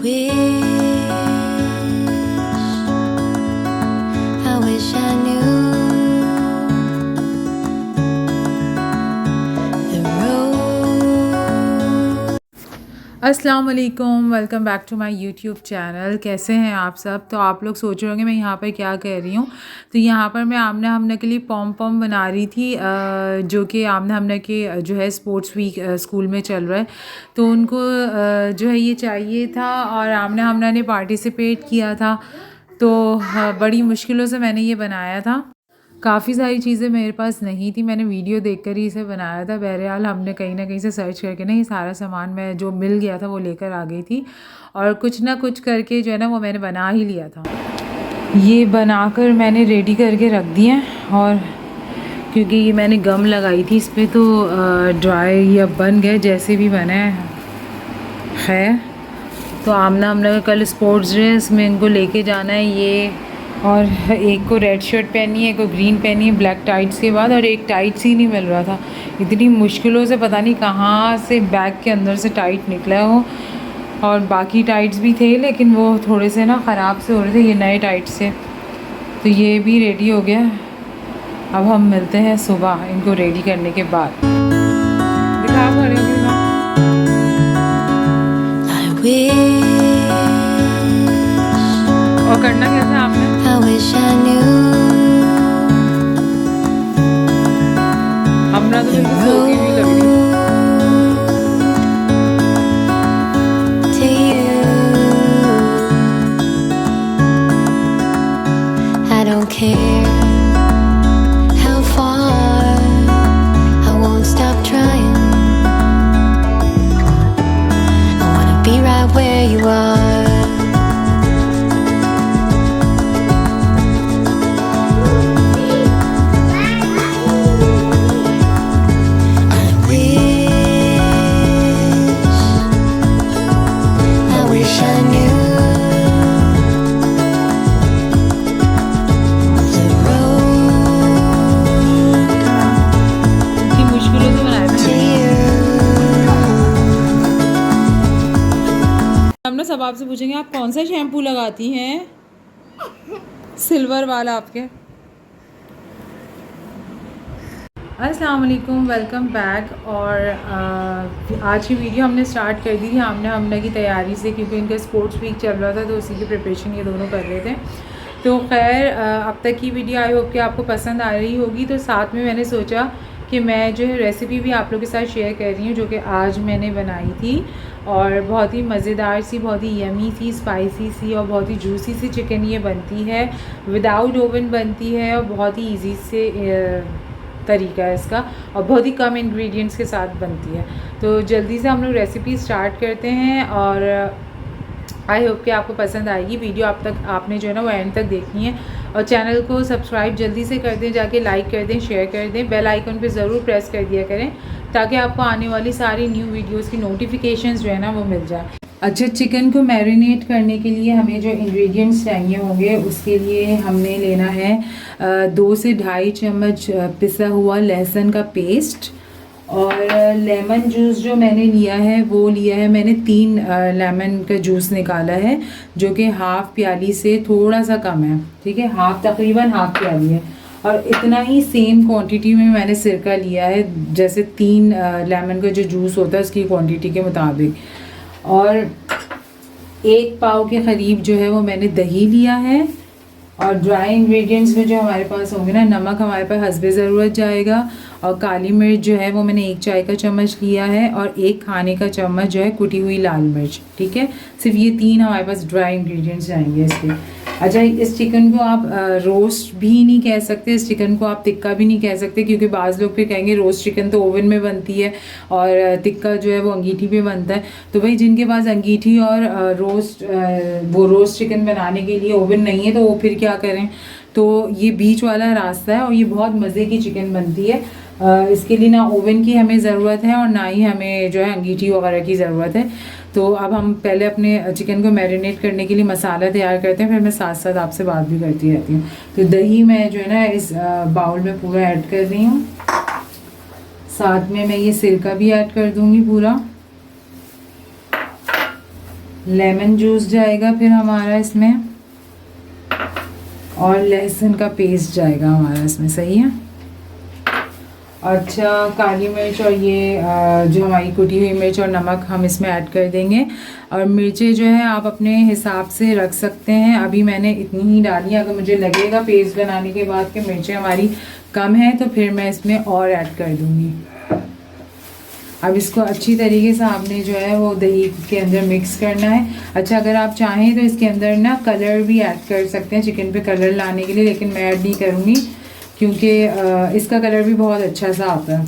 wish I knew the road. अस्सलाम वालेकुम, welcome back to my YouTube channel. कैसे हैं आप सब? तो आप लोग सोच रहे होंगे मैं यहाँ पर क्या कर रही हूँ। तो यहाँ पर मैं आमना हमना के लिए पॉम पॉम बना रही थी, जो कि आमना हमना के जो है स्पोर्ट्स वीक स्कूल में चल रहा है, तो उनको जो है ये चाहिए था और आमना हमना ने पार्टिसिपेट किया था। तो बड़ी मुश्किलों से मैंने ये बनाया था। काफ़ी सारी चीज़ें मेरे पास नहीं थी, मैंने वीडियो देखकर ही इसे बनाया था। बहरहाल हमने कहीं ना कहीं से सर्च करके ना ये सारा सामान मैं जो मिल गया था वो लेकर आ गई थी, और कुछ ना कुछ करके जो है ना वो मैंने बना ही लिया था। ये बनाकर मैंने रेडी करके रख दिए, और क्योंकि ये मैंने गम लगाई थी इस पर, तो ड्राई या बन गए जैसे भी बने है। तो आमना हमना का कल स्पोर्ट्स ड्रेस में इनको लेके जाना है ये, और एक को रेड शर्ट पहनी है, एक को ग्रीन पहनी है ब्लैक टाइट्स के बाद, और एक टाइट्स ही नहीं मिल रहा था। इतनी मुश्किलों से पता नहीं कहाँ से बैग के अंदर से टाइट निकला हो, और बाकी टाइट्स भी थे लेकिन वो थोड़े से ना ख़राब से हो रहे थे, ये नए टाइट्स से। तो ये भी रेडी हो गया। अब हम मिलते हैं सुबह इनको रेडी करने के बाद। दिखा खड़े होके और करना कैसा आपने? I wish I knew हमरा तो बिल्कुल सो के भी लग रही। to you. I don't care how far, I won't stop trying. I wanna be right where you are. सब आपसे पूछेंगे आप कौन सा शैम्पू लगाती हैं? सिल्वर वाला आपके। अस्सलाम वालेकुम, वेलकम बैक। और आज की वीडियो हमने स्टार्ट कर दी थी आमना हमना की तैयारी से, क्योंकि इनका स्पोर्ट्स वीक चल रहा था तो उसी की प्रिपरेशन ये दोनों कर रहे थे। तो खैर अब तक की वीडियो आई होप कि आपको पसंद आ रही होगी। तो साथ में मैंने सोचा कि मैं जो है रेसिपी भी आप लोगों के साथ शेयर कर रही हूँ, जो कि आज मैंने बनाई थी, और बहुत ही मज़ेदार सी, बहुत ही यमी सी, स्पाइसी सी और बहुत ही जूसी सी चिकन ये बनती है। विदाउट ओवन बनती है और बहुत ही इजी से तरीका है इसका, और बहुत ही कम इंग्रेडिएंट्स के साथ बनती है। तो जल्दी से हम लोग रेसिपी स्टार्ट करते हैं, और आई होप कि आपको पसंद आएगी वीडियो। आपने जो है ना वो एंड तक देखनी है, और चैनल को सब्सक्राइब जल्दी से कर दें, जाके लाइक कर दें, शेयर कर दें, बेल आइकन पे ज़रूर प्रेस कर दिया करें, ताकि आपको आने वाली सारी न्यू वीडियोस की नोटिफिकेशंस जो है ना वो मिल जाए। अच्छा, चिकन को मैरिनेट करने के लिए हमें जो इंग्रेडिएंट्स चाहिए होंगे, उसके लिए हमने लेना है 2 से ढाई चम्मच पिसा हुआ लहसुन का पेस्ट, और लेमन जूस जो मैंने लिया है वो लिया है मैंने 3 लेमन का जूस निकाला है, जो कि हाफ़ प्याली से थोड़ा सा कम है, ठीक है, तकरीबन हाफ़ प्याली है। और इतना ही सेम क्वांटिटी में मैंने सिरका लिया है, जैसे 3 लेमन का जो जूस होता है उसकी क्वांटिटी के मुताबिक। और 1 पाव के करीब जो है वो मैंने दही लिया है। और ड्राई इंग्रेडिएंट्स में जो हमारे पास होंगे ना, नमक हमारे पास हस्बे ज़रूरत जाएगा, और काली मिर्च जो है वो मैंने 1 चाय का चम्मच लिया है, और 1 खाने का चम्मच जो है कुटी हुई लाल मिर्च, ठीक है। सिर्फ ये 3 हमारे पास ड्राई इंग्रेडिएंट्स जाएंगे इसके। अच्छा, इस चिकन को आप रोस्ट भी नहीं कह सकते, इस चिकन को आप टिक्का भी नहीं कह सकते, क्योंकि बाज़ लोग फिर कहेंगे रोस्ट चिकन तो ओवन में बनती है और टिक्का जो है वो अंगीठी पे बनता है। तो भाई जिनके पास अंगीठी और रोस्ट चिकन बनाने के लिए ओवन नहीं है तो वो फिर क्या करें। तो ये बीच वाला रास्ता है, और ये बहुत मज़े की चिकन बनती है। इसके लिए ना ओवन की हमें ज़रूरत है और ना ही हमें जो है अंगीठी वगैरह की ज़रूरत है। तो अब हम पहले अपने चिकन को मैरिनेट करने के लिए मसाला तैयार करते हैं, फिर मैं साथ साथ आपसे बात भी करती रहती हूँ। तो दही मैं जो है ना इस बाउल में पूरा ऐड कर रही हूँ, साथ में मैं ये सिरका भी ऐड कर दूँगी पूरा। लेमन जूस जाएगा फिर हमारा इसमें, और लहसुन का पेस्ट जाएगा हमारा इसमें। सही है। अच्छा, काली मिर्च और ये जो हमारी कुटी हुई मिर्च और नमक हम इसमें ऐड कर देंगे। और मिर्चें जो है आप अपने हिसाब से रख सकते हैं। अभी मैंने इतनी ही डाली है। अगर मुझे लगेगा पेस्ट बनाने के बाद कि मिर्चें हमारी कम है तो फिर मैं इसमें और ऐड कर दूँगी। अब इसको अच्छी तरीके से आपने जो है वो दही के अंदर मिक्स करना है। अच्छा, अगर आप चाहें तो इसके अंदर ना कलर भी ऐड कर सकते हैं चिकन पे कलर लाने के लिए, लेकिन मैं ऐड नहीं करूँगी क्योंकि इसका कलर भी बहुत अच्छा सा आता है।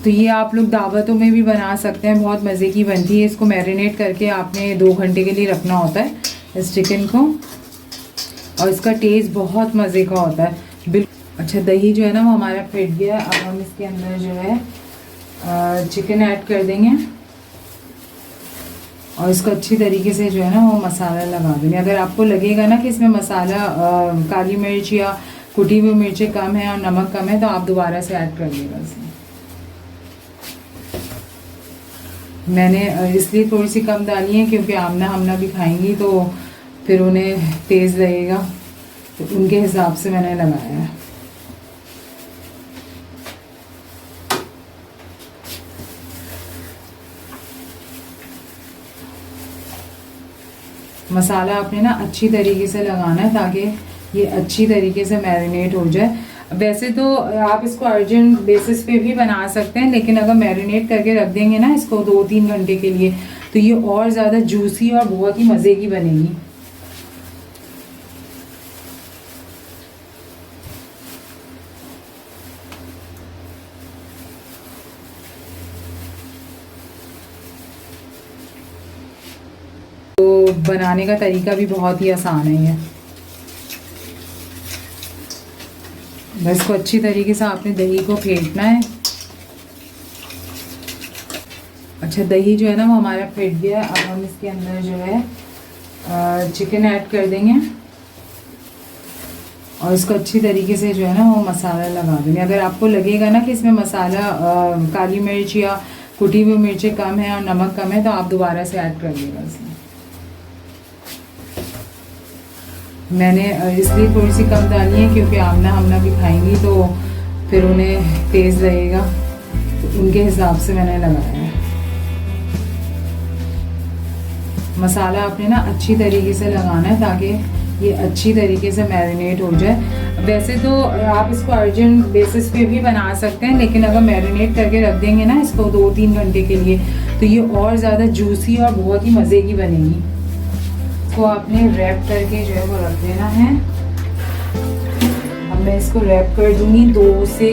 तो ये आप लोग दावतों में भी बना सकते हैं, बहुत मज़े की बनती है। इसको मैरिनेट करके आपने 2 घंटे के लिए रखना होता है इस चिकन को, और इसका टेस्ट बहुत मज़े का होता है बिल्कुल। अच्छा, दही जो है ना वो हमारा फेंट गया। अब हम इसके अंदर जो है चिकन ऐड कर देंगे और इसको अच्छी तरीके से जो है ना वो मसाला लगा देंगे। अगर आपको लगेगा ना कि इसमें मसाला काली मिर्च या कुटी हुई मिर्चें कम है और नमक कम है तो आप दोबारा से ऐड कर लीजिएगा इसमें। मैंने इसलिए थोड़ी सी कम डाली है क्योंकि आमना हमना भी खाएंगी तो फिर उन्हें तेज़ लगेगा, तो उनके हिसाब से मैंने लगाया है। मसाला आपने ना अच्छी तरीके से लगाना है ताकि ये अच्छी तरीके से मैरिनेट हो जाए। वैसे तो आप इसको अर्जेंट बेसिस पे भी बना सकते हैं, लेकिन अगर मैरिनेट करके रख देंगे ना इसको 2-3 घंटे के लिए तो ये और ज़्यादा जूसी और बहुत ही मज़े की बनेगी। तो बनाने का तरीका भी बहुत ही आसान है ये। बस को अच्छी तरीके से आपने दही को फेंटना है। अच्छा, दही जो है ना वो हमारा फेंट गया। अब हम इसके अंदर जो है चिकन ऐड कर देंगे और इसको अच्छी तरीके से जो है ना वो मसाला लगा देंगे। अगर आपको लगेगा ना कि इसमें मसाला काली मिर्च या कुटी हुई मिर्चें कम है और नमक कम है तो आप दोबारा से ऐड कर लीजिएगा इसमें। मैंने इसलिए थोड़ी सी कम डाली है क्योंकि आमना हमना भी खाएंगी तो फिर उन्हें तेज़ लगेगा, तो उनके हिसाब से मैंने लगाया है। मसाला आपने ना अच्छी तरीके से लगाना है ताकि ये अच्छी तरीके से मैरिनेट हो जाए। वैसे तो आप इसको अर्जेंट बेसिस पे भी बना सकते हैं, लेकिन अगर मैरिनेट करके रख देंगे ना इसको 2-3 घंटे के लिए तो ये और ज़्यादा जूसी और बहुत ही मज़े की बनेगी। इसको आपने रैप करके जो है वो रख देना है। अब मैं इसको रैप कर दूँगी 2 से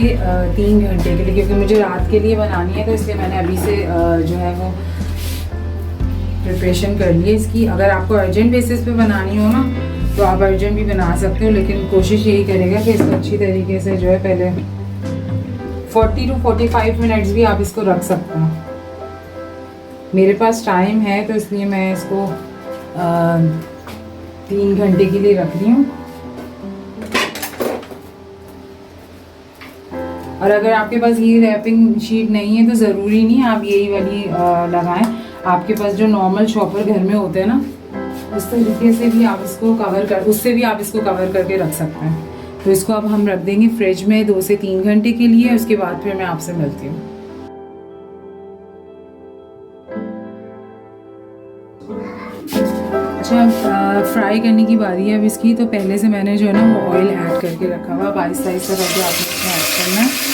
3 घंटे के लिए, क्योंकि मुझे रात के लिए बनानी है तो इसलिए मैंने अभी से जो है वो प्रिपरेशन कर ली है इसकी। अगर आपको अर्जेंट बेसिस पे बनानी हो ना तो आप अर्जेंट भी बना सकते हो, लेकिन कोशिश यही करेगा कि इसको अच्छी तरीके से जो है पहले 40 to 45 मिनट्स भी आप इसको रख सकते हो। मेरे पास टाइम है तो इसलिए मैं इसको 3 घंटे के लिए रख रही हूँ। और अगर आपके पास ये रैपिंग शीट नहीं है तो ज़रूरी नहीं आप यही वाली लगाएं। आपके पास जो नॉर्मल शॉपर घर में होते हैं ना उस तरीके से भी आप इसको उससे भी आप इसको कवर करके रख सकते हैं। तो इसको अब हम रख देंगे फ्रिज में 2 से 3 घंटे के लिए। उसके बाद फिर मैं आपसे मिलती हूँ। अच्छा, फ्राई करने की बारी है अब इसकी। तो पहले से मैंने जो है ना वो ऑयल ऐड करके रखा हुआ। आहिस्ता आहिस्ता करके आपने इसमें ऐड करना है।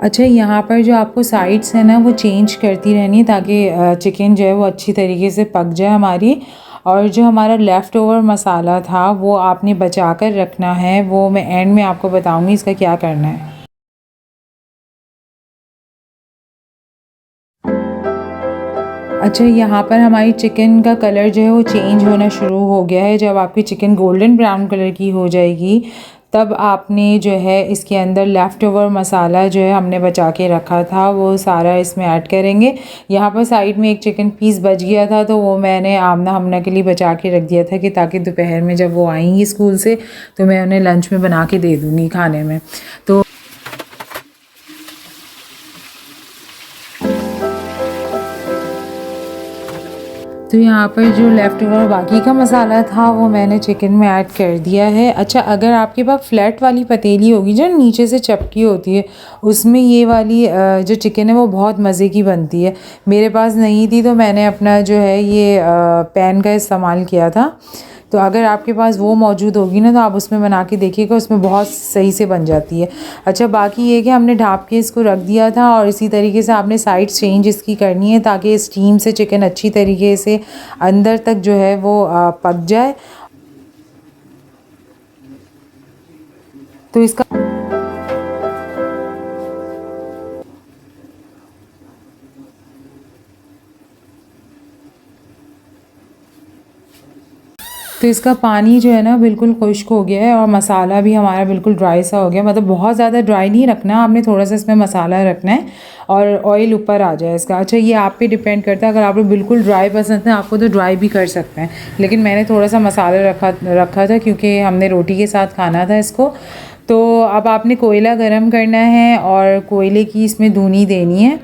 अच्छा, यहाँ पर जो आपको साइड्स है ना वो चेंज करती रहनी है ताकि चिकन जो है वो अच्छी तरीके से पक जाए हमारी। और जो हमारा लेफ़्ट ओवर मसाला था वो आपने बचा कर रखना है, वो मैं एंड में आपको बताऊँगी इसका क्या करना है। अच्छा, यहाँ पर हमारी चिकन का कलर जो है वो चेंज होना शुरू हो गया है। जब आपकी चिकन गोल्डन ब्राउन कलर की हो जाएगी तब आपने जो है इसके अंदर लेफ़्ट ओवर मसाला जो है हमने बचा के रखा था वो सारा इसमें ऐड करेंगे। यहाँ पर साइड में एक चिकन पीस बच गया था तो वो मैंने आमना हमना के लिए बचा के रख दिया था कि ताकि दोपहर में जब वो आएंगी स्कूल से तो मैं उन्हें लंच में बना के दे दूँगी खाने में। तो यहाँ पर जो लेफ़्ट ओवर बाकी का मसाला था वो मैंने चिकन में ऐड कर दिया है। अच्छा, अगर आपके पास फ्लैट वाली पतीली होगी जो नीचे से चपटी होती है उसमें ये वाली जो चिकन है वो बहुत मज़े की बनती है। मेरे पास नहीं थी तो मैंने अपना जो है ये पैन का इस्तेमाल किया था। तो अगर आपके पास वो मौजूद होगी ना तो आप उसमें बना के देखिएगा, उसमें बहुत सही से बन जाती है। अच्छा, बाकी ये कि हमने ढाँप के इसको रख दिया था और इसी तरीके से आपने साइड चेंज इसकी करनी है ताकि स्टीम से चिकन अच्छी तरीके से अंदर तक जो है वो पक जाए। तो इसका पानी जो है ना बिल्कुल खुश्क हो गया है और मसाला भी हमारा बिल्कुल ड्राई सा हो गया। मतलब बहुत ज़्यादा ड्राई नहीं रखना, आपने थोड़ा सा इसमें मसाला रखना है और ऑयल ऊपर आ जाए इसका। अच्छा, ये आप पे डिपेंड करता है, अगर आप लोग बिल्कुल ड्राई पसंद है आपको तो ड्राई भी कर सकते हैं, लेकिन मैंने थोड़ा सा मसाला रखा था क्योंकि हमने रोटी के साथ खाना था इसको। तो अब आपने कोयला गर्म करना है और कोयले की इसमें धुनी देनी है।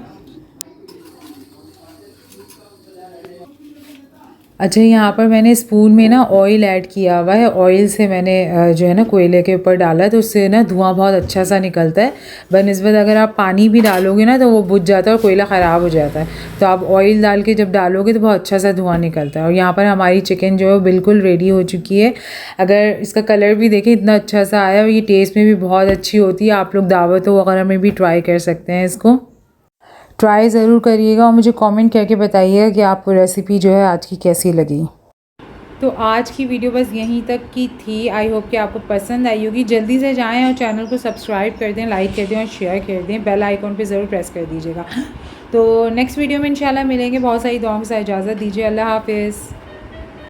अच्छा, यहाँ पर मैंने स्पून में ना ऑयल ऐड किया हुआ है। ऑयल से मैंने जो है ना कोयले के ऊपर डाला तो उससे ना धुआं बहुत अच्छा सा निकलता है। बनस्बत अगर आप पानी भी डालोगे ना तो वो बुझ जाता है और कोयला ख़राब हो जाता है। तो आप ऑयल डाल के जब डालोगे तो बहुत अच्छा सा धुआं निकलता है। और यहाँ पर हमारी चिकन जो है बिल्कुल रेडी हो चुकी है। अगर इसका कलर भी देखें इतना अच्छा सा आया और ये टेस्ट में भी बहुत अच्छी होती है। आप लोग दावतों वगैरह में भी ट्राई कर सकते हैं, इसको ट्राई ज़रूर करिएगा और मुझे कमेंट करके बताइएगा कि आपको रेसिपी जो है आज की कैसी लगी। तो आज की वीडियो बस यहीं तक की थी। आई होप कि आपको पसंद आई होगी। जल्दी से जाएं और चैनल को सब्सक्राइब कर दें, लाइक कर दें और शेयर कर दें। बेल आइकॉन पे ज़रूर प्रेस कर दीजिएगा। तो नेक्स्ट वीडियो में इंशाल्लाह मिलेंगे। बहुत सारी दुआओं के साथ इजाज़त दीजिए। अल्लाह हाफ़िज़।